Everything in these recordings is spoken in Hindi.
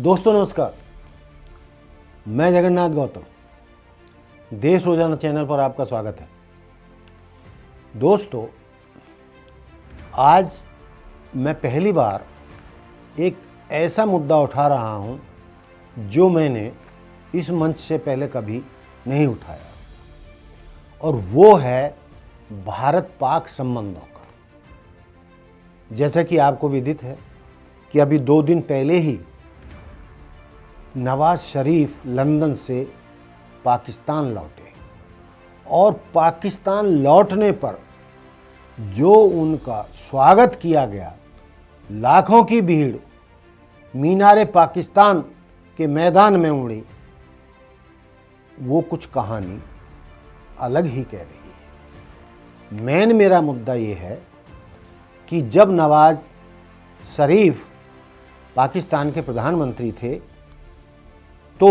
दोस्तों नमस्कार, मैं जगन्नाथ गौतम देश रोजाना चैनल पर आपका स्वागत है। दोस्तों, आज मैं पहली बार एक ऐसा मुद्दा उठा रहा हूं जो मैंने इस मंच से पहले कभी नहीं उठाया, और वो है भारत पाक संबंधों का। जैसा कि आपको विदित है कि अभी 2 दिन पहले ही नवाज शरीफ लंदन से पाकिस्तान लौटे, और पाकिस्तान लौटने पर जो उनका स्वागत किया गया, लाखों की भीड़ मीनारे पाकिस्तान के मैदान में उमड़ी, वो कुछ कहानी अलग ही कह रही है। मेरा मुद्दा ये है कि जब नवाज शरीफ पाकिस्तान के प्रधानमंत्री थे तो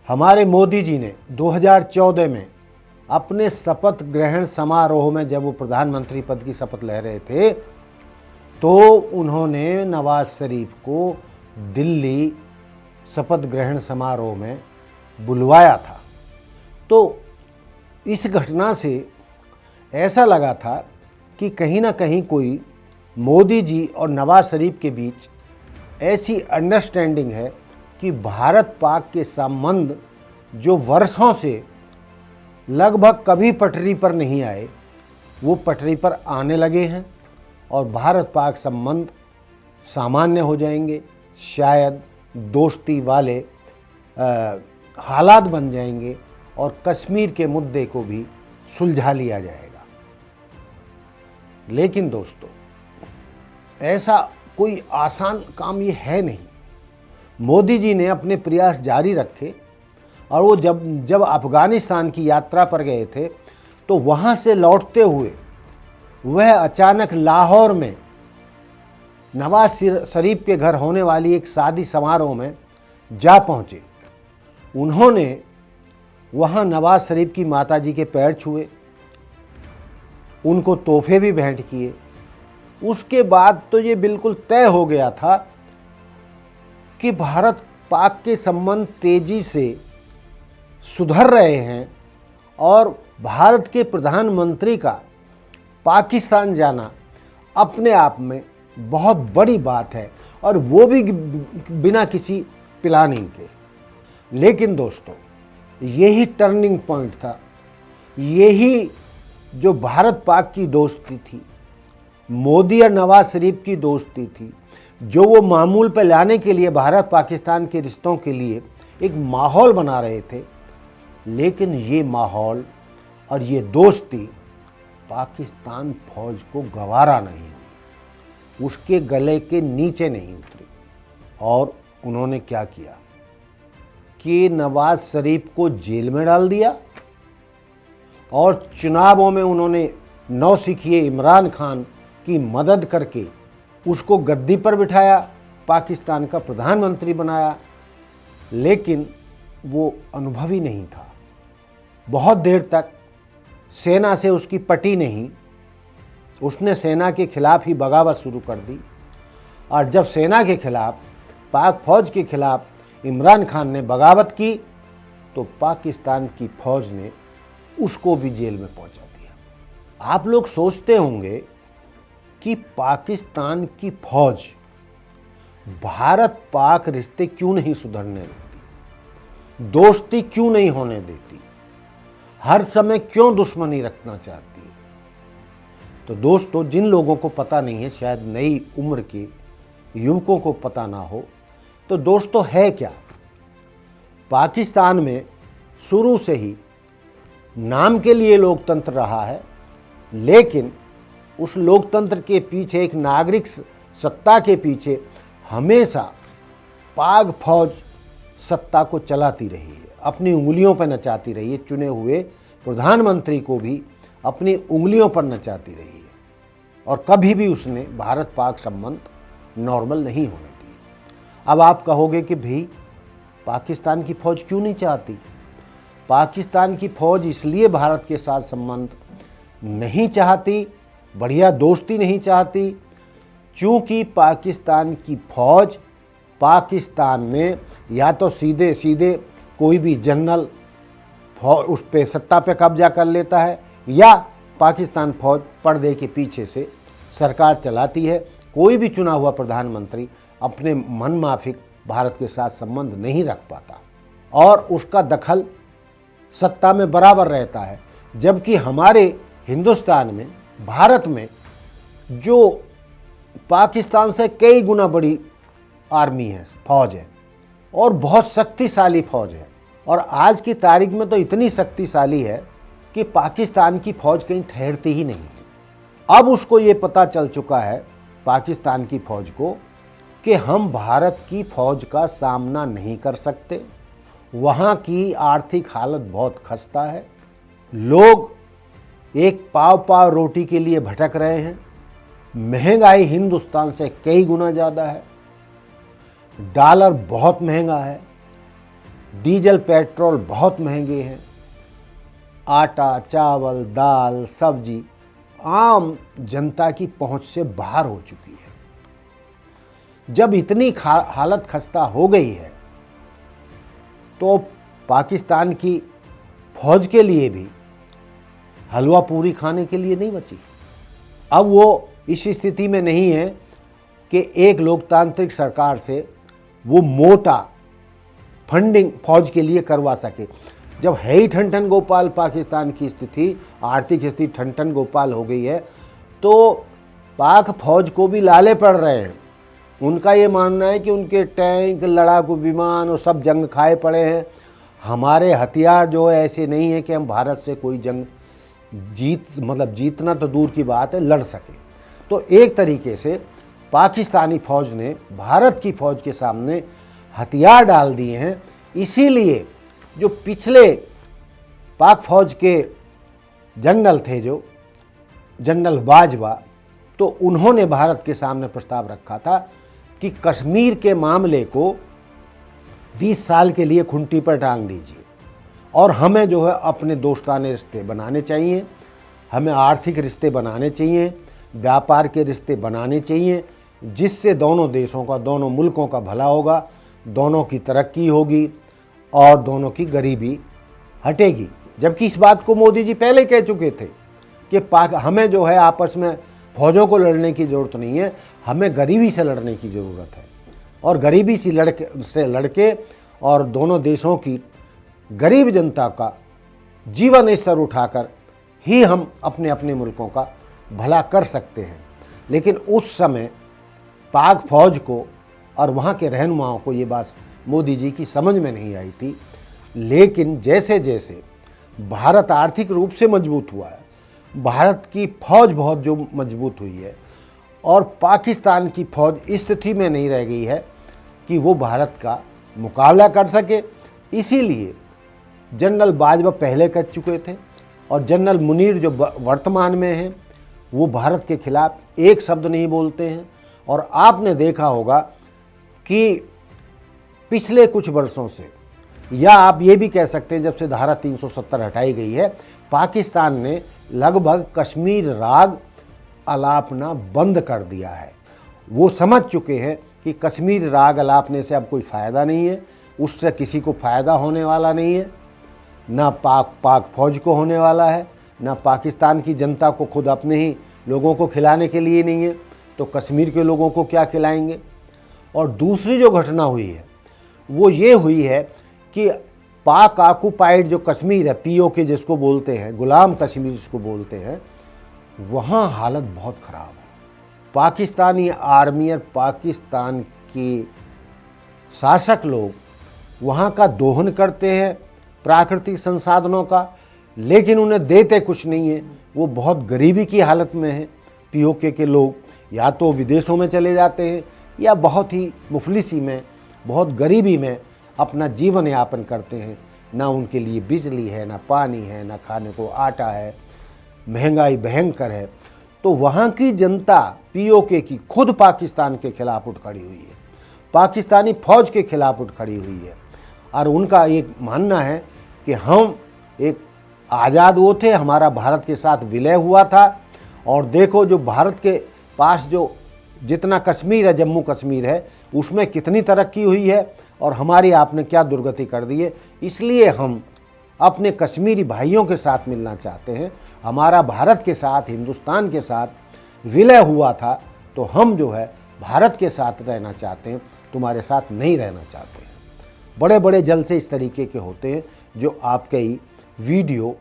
हमारे मोदी जी ने 2014 में अपने शपथ ग्रहण समारोह में, जब वो प्रधानमंत्री पद की शपथ ले रहे थे, तो उन्होंने नवाज शरीफ को दिल्ली शपथ ग्रहण समारोह में बुलवाया था। तो इस घटना से ऐसा लगा था कि कहीं ना कहीं कोई मोदी जी और नवाज शरीफ के बीच ऐसी अंडरस्टैंडिंग है कि भारत पाक के संबंध जो वर्षों से लगभग कभी पटरी पर नहीं आए, वो पटरी पर आने लगे हैं और भारत पाक संबंध सामान्य हो जाएंगे। शायद दोस्ती वाले हालात बन जाएंगे और कश्मीर के मुद्दे को भी सुलझा लिया जाएगा। लेकिन दोस्तों, ऐसा कोई आसान काम ये है नहीं। मोदी जी ने अपने प्रयास जारी रखे, और वो जब अफगानिस्तान की यात्रा पर गए थे तो वहाँ से लौटते हुए वह अचानक लाहौर में नवाज शरीफ के घर होने वाली एक शादी समारोह में जा पहुँचे। उन्होंने वहाँ नवाज शरीफ की माताजी के पैर छुए, उनको तोहफे भी भेंट किए। उसके बाद तो ये बिल्कुल तय हो गया था कि भारत पाक के संबंध तेजी से सुधर रहे हैं, और भारत के प्रधानमंत्री का पाकिस्तान जाना अपने आप में बहुत बड़ी बात है, और वो भी बिना किसी प्लानिंग के। लेकिन दोस्तों, यही टर्निंग पॉइंट था, यही जो भारत पाक की दोस्ती थी, मोदी और नवाज शरीफ की दोस्ती थी, जो वो मामूल पर लाने के लिए भारत पाकिस्तान के रिश्तों के लिए एक माहौल बना रहे थे। लेकिन ये माहौल और ये दोस्ती पाकिस्तान फौज को गवारा नहीं हुई, उसके गले के नीचे नहीं उतरी। और उन्होंने क्या किया कि नवाज शरीफ को जेल में डाल दिया, और चुनावों में उन्होंने नौसिखिए इमरान खान की मदद करके उसको गद्दी पर बिठाया, पाकिस्तान का प्रधानमंत्री बनाया। लेकिन वो अनुभवी नहीं था। बहुत देर तक सेना से उसकी पटी नहीं, उसने सेना के खिलाफ ही बगावत शुरू कर दी, और जब सेना के खिलाफ, पाक फौज के खिलाफ इमरान खान ने बगावत की, तो पाकिस्तान की फौज ने उसको भी जेल में पहुंचा दिया। आप लोग सोचते होंगे कि पाकिस्तान की फौज भारत पाक रिश्ते क्यों नहीं सुधरने देती, दोस्ती क्यों नहीं होने देती, हर समय क्यों दुश्मनी रखना चाहती है। तो दोस्तों, जिन लोगों को पता नहीं है, शायद नई उम्र के युवकों को पता ना हो, तो दोस्तों है क्या, पाकिस्तान में शुरू से ही नाम के लिए लोकतंत्र रहा है, लेकिन उस लोकतंत्र के पीछे, एक नागरिक सत्ता के पीछे, हमेशा पाक फौज सत्ता को चलाती रही है, अपनी उंगलियों पर नचाती रही है, चुने हुए प्रधानमंत्री को भी अपनी उंगलियों पर नचाती रही है, और कभी भी उसने भारत पाक संबंध नॉर्मल नहीं होने दिए। अब आप कहोगे कि भाई पाकिस्तान की फौज क्यों नहीं चाहती? पाकिस्तान की फौज इसलिए भारत के साथ संबंध नहीं चाहती, बढ़िया दोस्ती नहीं चाहती, क्योंकि पाकिस्तान की फौज पाकिस्तान में या तो सीधे सीधे कोई भी जनरल उस पे सत्ता पे कब्जा कर लेता है, या पाकिस्तान फौज पर्दे के पीछे से सरकार चलाती है। कोई भी चुना हुआ प्रधानमंत्री अपने मन माफिक भारत के साथ संबंध नहीं रख पाता और उसका दखल सत्ता में बराबर रहता है। जबकि हमारे हिंदुस्तान में, भारत में, जो पाकिस्तान से कई गुना बड़ी आर्मी है, फौज है, और बहुत शक्तिशाली फौज है, और आज की तारीख में तो इतनी शक्तिशाली है कि पाकिस्तान की फौज कहीं ठहरती ही नहीं है। अब उसको ये पता चल चुका है, पाकिस्तान की फौज को, कि हम भारत की फौज का सामना नहीं कर सकते। वहाँ की आर्थिक हालत बहुत खस्ता है, लोग एक पाव पाव रोटी के लिए भटक रहे हैं, महंगाई हिंदुस्तान से कई गुना ज़्यादा है, डॉलर बहुत महंगा है, डीजल पेट्रोल बहुत महंगे हैं, आटा चावल दाल सब्जी आम जनता की पहुंच से बाहर हो चुकी है। जब इतनी हालत खस्ता हो गई है तो पाकिस्तान की फौज के लिए भी हलवा पूरी खाने के लिए नहीं बची। अब वो इस स्थिति में नहीं है कि एक लोकतांत्रिक सरकार से वो मोटा फंडिंग फौज के लिए करवा सके। जब है ही ठन गोपाल पाकिस्तान की स्थिति, आर्थिक स्थिति ठन गोपाल हो गई है, तो पाक फौज को भी लाले पड़ रहे हैं। उनका ये मानना है कि उनके टैंक, लड़ाकू विमान और सब जंग खाए पड़े हैं। हमारे हथियार जो है ऐसे नहीं है कि हम भारत से कोई जंग जीतना तो दूर की बात है, लड़ सके। तो एक तरीके से पाकिस्तानी फौज ने भारत की फौज के सामने हथियार डाल दिए हैं। इसीलिए जो पिछले पाक फौज के जनरल थे, जो जनरल बाजवा, तो उन्होंने भारत के सामने प्रस्ताव रखा था कि कश्मीर के मामले को 20 साल के लिए खुंटी पर टांग दीजिए और हमें जो है अपने दोस्ताने रिश्ते बनाने चाहिए, हमें आर्थिक रिश्ते बनाने चाहिए, व्यापार के रिश्ते बनाने चाहिए, जिससे दोनों देशों का, दोनों मुल्कों का भला होगा, दोनों की तरक्की होगी और दोनों की गरीबी हटेगी। जबकि इस बात को मोदी जी पहले कह चुके थे कि हमें जो है आपस में फौजों को लड़ने की ज़रूरत नहीं है, हमें गरीबी से लड़ने की ज़रूरत है, और गरीबी से लड़के और दोनों देशों की गरीब जनता का जीवन स्तर उठाकर ही हम अपने अपने मुल्कों का भला कर सकते हैं। लेकिन उस समय पाक फौज को और वहाँ के रहनुमाओं को ये बात मोदी जी की समझ में नहीं आई थी। लेकिन जैसे जैसे भारत आर्थिक रूप से मजबूत हुआ है, भारत की फौज बहुत जो मजबूत हुई है, और पाकिस्तान की फौज इस स्थिति में नहीं रह गई है कि वो भारत का मुकाबला कर सके। इसीलिए जनरल बाजवा पहले कर चुके थे और जनरल मुनीर जो वर्तमान में हैं, वो भारत के खिलाफ एक शब्द नहीं बोलते हैं। और आपने देखा होगा कि पिछले कुछ वर्षों से, या आप ये भी कह सकते हैं जब से धारा 370 हटाई गई है, पाकिस्तान ने लगभग कश्मीर राग अलापना बंद कर दिया है। वो समझ चुके हैं कि कश्मीर राग अलापने से अब कोई फ़ायदा नहीं है, उससे किसी को फ़ायदा होने वाला नहीं है, ना पाक फौज को होने वाला है, ना पाकिस्तान की जनता को खुद अपने ही लोगों को खिलाने के लिए नहीं है, तो कश्मीर के लोगों को क्या खिलाएंगे। और दूसरी जो घटना हुई है वो ये हुई है कि पाक ऑक्युपाइड जो कश्मीर है, POK जिसको बोलते हैं, गुलाम कश्मीर जिसको बोलते हैं, वहाँ हालत बहुत ख़राब है। पाकिस्तानी आर्मी और पाकिस्तान के शासक लोग वहाँ का दोहन करते हैं प्राकृतिक संसाधनों का, लेकिन उन्हें देते कुछ नहीं है। वो बहुत गरीबी की हालत में है। POK के लोग या तो विदेशों में चले जाते हैं या बहुत ही मुफलिसी में, बहुत गरीबी में अपना जीवन यापन करते हैं। ना उनके लिए बिजली है, ना पानी है, ना खाने को आटा है, महंगाई भयंकर है। तो वहाँ की जनता POK की खुद पाकिस्तान के खिलाफ उठ खड़ी हुई है, पाकिस्तानी फौज के खिलाफ उठ खड़ी हुई है। और उनका एक मानना है कि हम एक आज़ाद वो थे, हमारा भारत के साथ विलय हुआ था, और देखो जो भारत के पास जो जितना कश्मीर है, जम्मू कश्मीर है, उसमें कितनी तरक्की हुई है और हमारी आपने क्या दुर्गति कर दी है। इसलिए हम अपने कश्मीरी भाइयों के साथ मिलना चाहते हैं। हमारा भारत के साथ, हिंदुस्तान के साथ विलय हुआ था, तो हम जो है भारत के साथ रहना चाहते हैं, तुम्हारे साथ नहीं रहना चाहते हैं। बड़े बड़े जलसे इस तरीके के होते हैं जो आप कई वीडियो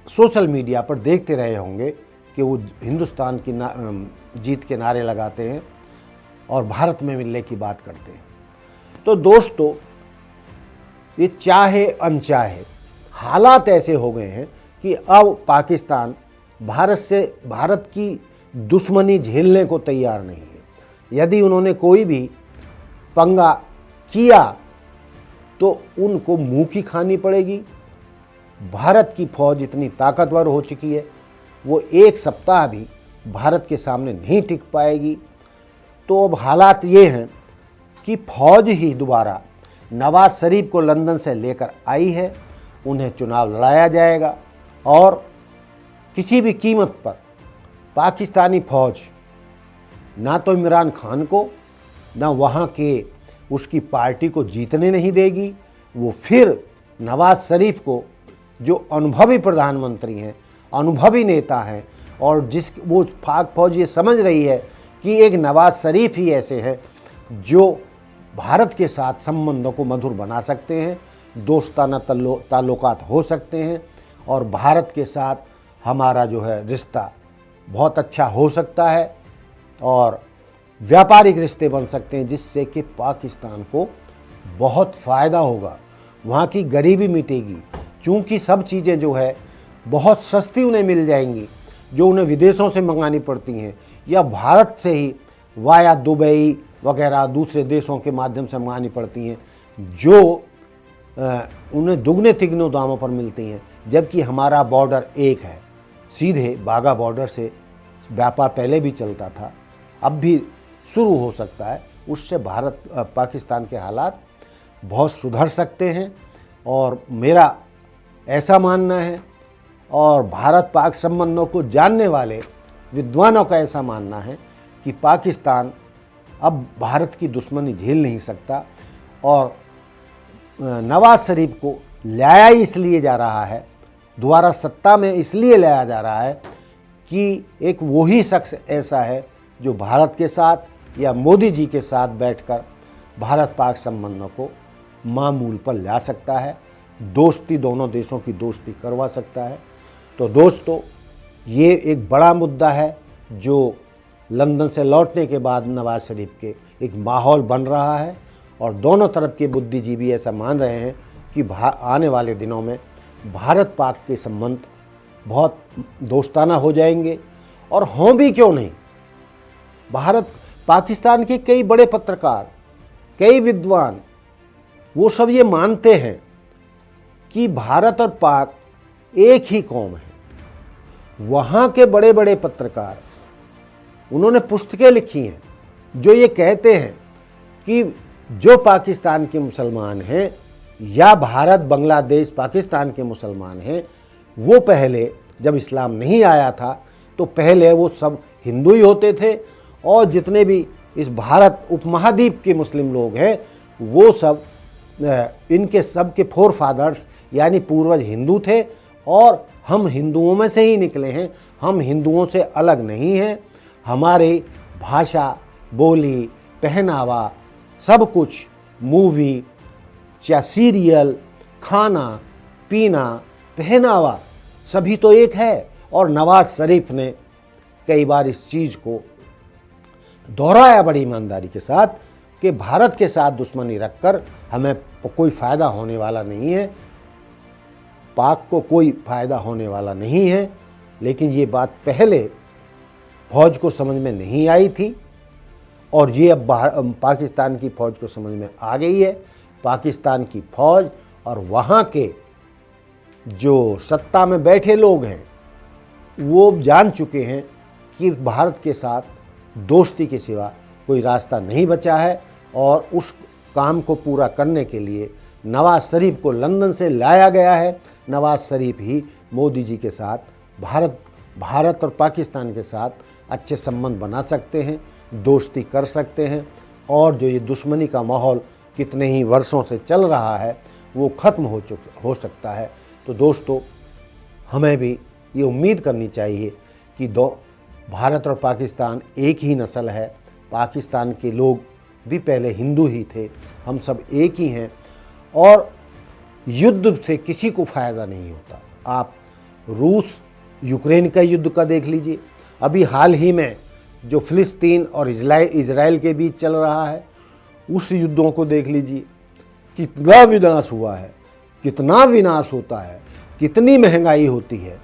सोशल मीडिया पर देखते रहे होंगे कि वो हिंदुस्तान की जीत के नारे लगाते हैं और भारत में मिलने की बात करते हैं। तो दोस्तों, ये चाहे अनचाहे हालात ऐसे हो गए हैं कि अब पाकिस्तान भारत की दुश्मनी झेलने को तैयार नहीं है। यदि उन्होंने कोई भी पंगा किया तो उनको मुंह की खानी पड़ेगी। भारत की फौज इतनी ताकतवर हो चुकी है, वो एक सप्ताह भी भारत के सामने नहीं टिक पाएगी। तो अब हालात ये हैं कि फौज ही दोबारा नवाज शरीफ को लंदन से लेकर आई है, उन्हें चुनाव लड़ाया जाएगा और किसी भी कीमत पर पाकिस्तानी फौज ना तो इमरान खान को, ना वहाँ के उसकी पार्टी को जीतने नहीं देगी। वो फिर नवाज शरीफ को, जो अनुभवी प्रधानमंत्री हैं, अनुभवी नेता हैं, और वो पाक फौज ये समझ रही है कि एक नवाज शरीफ ही ऐसे हैं जो भारत के साथ संबंधों को मधुर बना सकते हैं, दोस्ताना ताल्लुकात हो सकते हैं और भारत के साथ हमारा जो है रिश्ता बहुत अच्छा हो सकता है और व्यापारिक रिश्ते बन सकते हैं, जिससे कि पाकिस्तान को बहुत फ़ायदा होगा। वहाँ की गरीबी मिटेगी, क्योंकि सब चीज़ें जो है बहुत सस्ती उन्हें मिल जाएंगी, जो उन्हें विदेशों से मंगानी पड़ती हैं या भारत से ही वाया दुबई वगैरह दूसरे देशों के माध्यम से मंगानी पड़ती हैं, जो उन्हें दुगने तिगने दामों पर मिलती हैं। जबकि हमारा बॉर्डर एक है, सीधे बाघा बॉर्डर से व्यापार पहले भी चलता था, अब भी शुरू हो सकता है। उससे पाकिस्तान के हालात बहुत सुधर सकते हैं और मेरा ऐसा मानना है, और भारत पाक संबंधों को जानने वाले विद्वानों का ऐसा मानना है कि पाकिस्तान अब भारत की दुश्मनी झेल नहीं सकता और नवाज शरीफ को लाया इसलिए जा रहा है, दोबारा सत्ता में इसलिए लाया जा रहा है कि एक वही शख्स ऐसा है जो भारत के साथ या मोदी जी के साथ बैठकर भारत पाक संबंधों को मामूल पर ला सकता है, दोस्ती, दोनों देशों की दोस्ती करवा सकता है। तो दोस्तों, ये एक बड़ा मुद्दा है जो लंदन से लौटने के बाद नवाज शरीफ के एक माहौल बन रहा है और दोनों तरफ के बुद्धिजीवी ऐसा मान रहे हैं कि आने वाले दिनों में भारत पाक के संबंध बहुत दोस्ताना हो जाएंगे। और हों भी क्यों नहीं, पाकिस्तान के कई बड़े पत्रकार, कई विद्वान, वो सब ये मानते हैं कि भारत और पाक एक ही कौम है। वहाँ के बड़े बड़े पत्रकार, उन्होंने पुस्तकें लिखी हैं जो ये कहते हैं कि जो पाकिस्तान के मुसलमान हैं या भारत बांग्लादेश पाकिस्तान के मुसलमान हैं, वो पहले जब इस्लाम नहीं आया था तो पहले वो सब हिंदू ही होते थे और जितने भी इस भारत उपमहाद्वीप के मुस्लिम लोग हैं वो सब इनके सब के फोर फादर्स यानी पूर्वज हिंदू थे और हम हिंदुओं में से ही निकले हैं, हम हिंदुओं से अलग नहीं हैं। हमारे भाषा, बोली, पहनावा, सब कुछ, मूवी या सीरियल, खाना पीना, पहनावा, सभी तो एक है। और नवाज शरीफ ने कई बार इस चीज़ को दोहराया बड़ी ईमानदारी के साथ कि भारत के साथ दुश्मनी रखकर हमें कोई फ़ायदा होने वाला नहीं है, पाक को कोई फ़ायदा होने वाला नहीं है। लेकिन ये बात पहले फौज को समझ में नहीं आई थी और ये अब पाकिस्तान की फ़ौज को समझ में आ गई है। पाकिस्तान की फ़ौज और वहाँ के जो सत्ता में बैठे लोग हैं वो जान चुके हैं कि भारत के साथ दोस्ती के सिवा कोई रास्ता नहीं बचा है और उस काम को पूरा करने के लिए नवाज शरीफ को लंदन से लाया गया है। नवाज शरीफ ही मोदी जी के साथ भारत भारत और पाकिस्तान के साथ अच्छे संबंध बना सकते हैं, दोस्ती कर सकते हैं और जो ये दुश्मनी का माहौल कितने ही वर्षों से चल रहा है वो ख़त्म हो सकता है। तो दोस्तों, हमें भी ये उम्मीद करनी चाहिए कि भारत और पाकिस्तान एक ही नस्ल है। पाकिस्तान के लोग भी पहले हिंदू ही थे, हम सब एक ही हैं और युद्ध से किसी को फ़ायदा नहीं होता। आप रूस यूक्रेन का युद्ध का देख लीजिए, अभी हाल ही में जो फ़िलिस्तीन और इज़राइल के बीच चल रहा है उस युद्धों को देख लीजिए, कितना विनाश हुआ है, कितना विनाश होता है, कितनी महंगाई होती है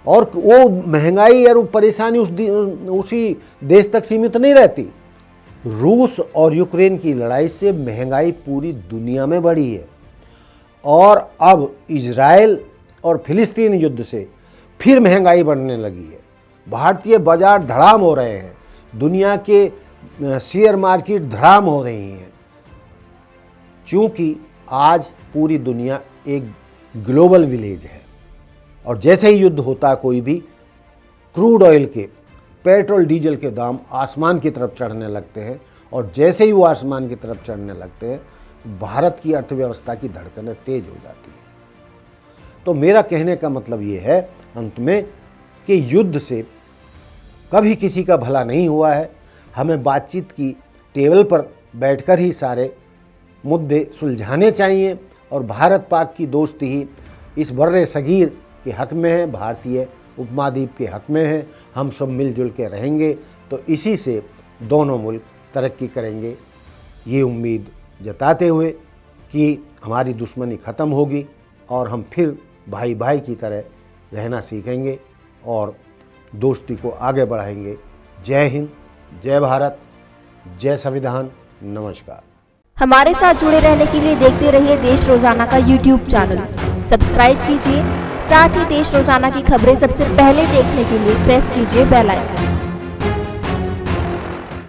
और वो महंगाई और परेशानी उसी देश तक सीमित नहीं रहती। रूस और यूक्रेन की लड़ाई से महंगाई पूरी दुनिया में बढ़ी है और अब इज़राइल और फ़िलिस्तीन युद्ध से फिर महंगाई बढ़ने लगी है। भारतीय बाजार धड़ाम हो रहे हैं, दुनिया के शेयर मार्केट धड़ाम हो रही हैं, क्योंकि आज पूरी दुनिया एक ग्लोबल विलेज है। और जैसे ही युद्ध होता है कोई भी, क्रूड ऑयल के, पेट्रोल डीजल के दाम आसमान की तरफ चढ़ने लगते हैं और जैसे ही वो आसमान की तरफ चढ़ने लगते हैं भारत की अर्थव्यवस्था की धड़कनें तेज हो जाती हैं। तो मेरा कहने का मतलब ये है अंत में कि युद्ध से कभी किसी का भला नहीं हुआ है। हमें बातचीत की टेबल पर बैठकर ही सारे मुद्दे सुलझाने चाहिए और भारत पाक की दोस्ती ही इस बर्रे सगीर के हक़ में है, भारतीय उपमहाद्वीप के हक़ में है। हम सब मिलजुल के रहेंगे तो इसी से दोनों मुल्क तरक्की करेंगे, ये उम्मीद जताते हुए कि हमारी दुश्मनी ख़त्म होगी और हम फिर भाई भाई की तरह रहना सीखेंगे और दोस्ती को आगे बढ़ाएंगे। जय हिंद, जय भारत, जय संविधान, नमस्कार। हमारे साथ जुड़े रहने के लिए देखते रहिए देश रोजाना का YouTube चैनल, सब्सक्राइब कीजिए। साथ ही देश रोजाना की खबरें सबसे पहले देखने के लिए प्रेस कीजिए बेल आइकन।